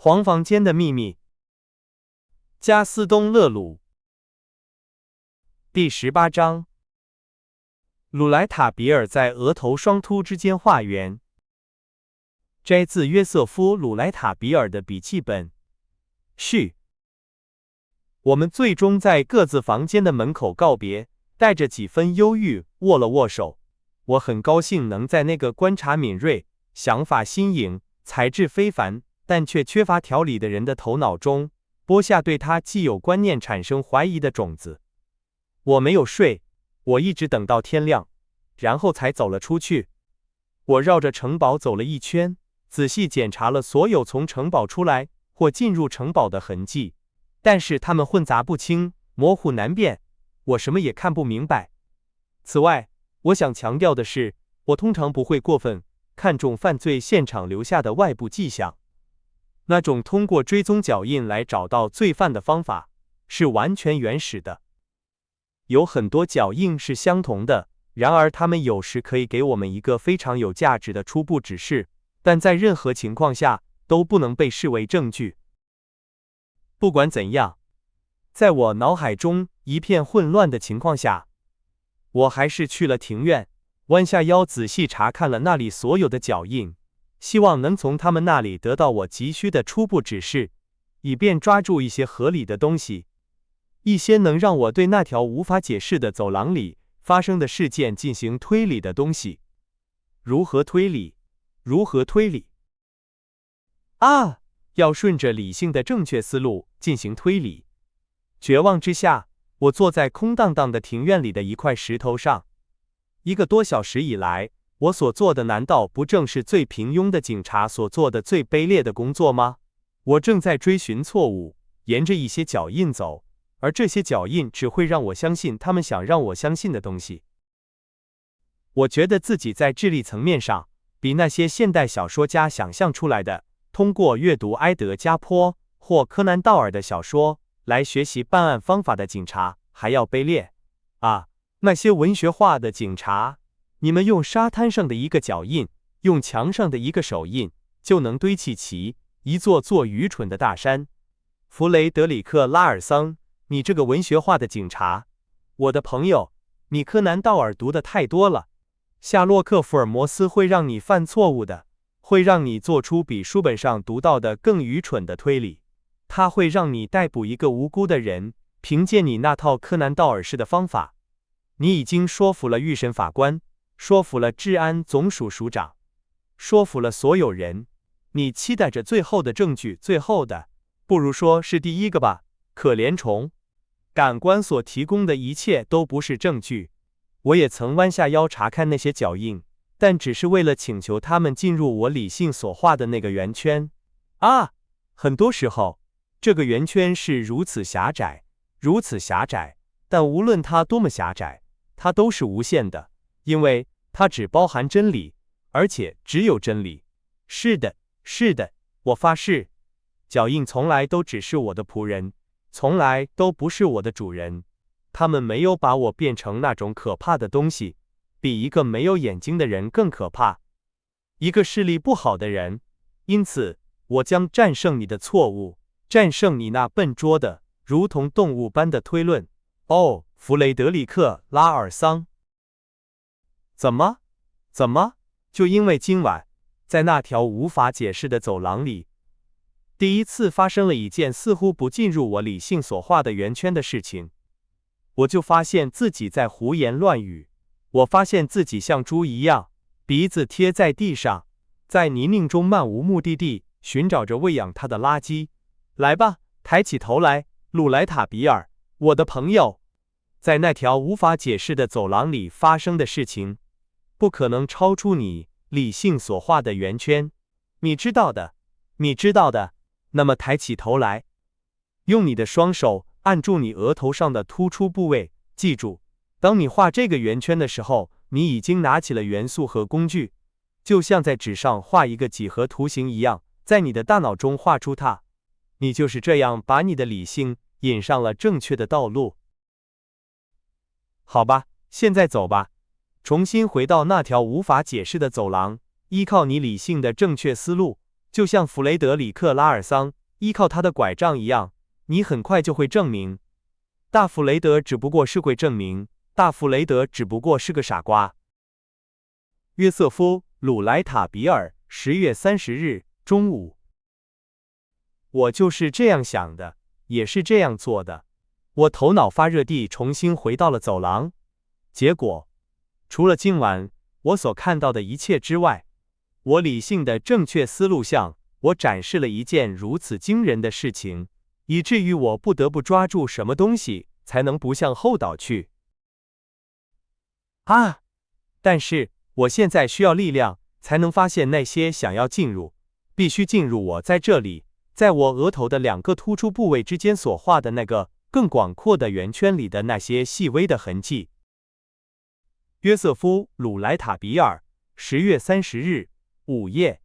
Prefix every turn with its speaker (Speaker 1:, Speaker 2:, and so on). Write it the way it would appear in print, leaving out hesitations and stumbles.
Speaker 1: 黄房间的秘密。加斯东·勒鲁。第18章。鲁莱塔比尔在额头双突之间画圆。摘自约瑟夫·鲁莱塔比尔的笔记本。序。我们最终在各自房间的门口告别，带着几分忧郁握了握手。我很高兴能在那个观察敏锐、想法新颖、才智非凡，但却缺乏条理的人的头脑中，播下对他既有观念产生怀疑的种子。我没有睡，我一直等到天亮，然后才走了出去。我绕着城堡走了一圈，仔细检查了所有从城堡出来或进入城堡的痕迹，但是它们混杂不清，模糊难辨，我什么也看不明白。此外，我想强调的是，我通常不会过分看重犯罪现场留下的外部迹象。那种通过追踪脚印来找到罪犯的方法是完全原始的。有很多脚印是相同的，然而它们有时可以给我们一个非常有价值的初步指示，但在任何情况下都不能被视为证据。不管怎样，在我脑海中一片混乱的情况下，我还是去了庭院，弯下腰仔细查看了那里所有的脚印，希望能从他们那里得到我急需的初步指示，以便抓住一些合理的东西，一些能让我对那条无法解释的走廊里发生的事件进行推理的东西。如何推理？如何推理？要顺着理性的正确思路进行推理。绝望之下，我坐在空荡荡的庭院里的一块石头上。1个多小时以来，我所做的难道不正是最平庸的警察所做的最卑劣的工作吗？我正在追寻错误，沿着一些脚印走，而这些脚印只会让我相信他们想让我相信的东西。我觉得自己在智力层面上，比那些现代小说家想象出来的，通过阅读埃德加·坡或柯南·道尔的小说来学习办案方法的警察还要卑劣。那些文学化的警察，你们用沙滩上的一个脚印，用墙上的一个手印，就能堆砌起一座座愚蠢的大山。弗雷德里克·拉尔桑，你这个文学化的警察，我的朋友，你柯南·道尔读的太多了。夏洛克·福尔摩斯会让你犯错误的，会让你做出比书本上读到的更愚蠢的推理。他会让你逮捕一个无辜的人，凭借你那套柯南·道尔式的方法。你已经说服了预审法官，说服了治安总署署长，说服了所有人。你期待着最后的证据，最后的，不如说是第一个吧，可怜虫。感官所提供的一切都不是证据。我也曾弯下腰查看那些脚印，但只是为了请求他们进入我理性所画的那个圆圈。很多时候，这个圆圈是如此狭窄，如此狭窄，但无论它多么狭窄，它都是无限的，因为它只包含真理，而且只有真理。是的，是的，我发誓，脚印从来都只是我的仆人，从来都不是我的主人。他们没有把我变成那种可怕的东西，比一个没有眼睛的人更可怕，一个视力不好的人。因此，我将战胜你的错误，战胜你那笨拙的，如同动物般的推论。弗雷德里克·拉尔桑。怎么？就因为今晚，在那条无法解释的走廊里，第一次发生了一件似乎不进入我理性所画的圆圈的事情，我就发现自己在胡言乱语。我发现自己像猪一样，鼻子贴在地上，在泥泞中漫无目的地寻找着喂养它的垃圾。来吧，抬起头来，鲁莱塔比尔，我的朋友。在那条无法解释的走廊里发生的事情，不可能超出你理性所画的圆圈。你知道的，你知道的。那么抬起头来，用你的双手按住你额头上的突出部位。记住，当你画这个圆圈的时候，你已经拿起了元素和工具，就像在纸上画一个几何图形一样，在你的大脑中画出它。你就是这样把你的理性引上了正确的道路。好吧，现在走吧，重新回到那条无法解释的走廊，依靠你理性的正确思路，就像弗雷德里克·拉尔桑依靠他的拐杖一样，你很快就会证明。大弗雷德只不过是会证明，大弗雷德只不过是个傻瓜。约瑟夫·鲁莱塔比尔，10月30日中午。我就是这样想的，也是这样做的。我头脑发热地重新回到了走廊。结果，除了今晚我所看到的一切之外，我理性的正确思路向我展示了一件如此惊人的事情，以至于我不得不抓住什么东西才能不向后倒去。啊！但是我现在需要力量才能发现那些想要进入，必须进入我在这里，在我额头的2个突出部位之间所画的那个更广阔的圆圈里的那些细微的痕迹。约瑟夫·鲁莱塔比尔，10月30日午夜。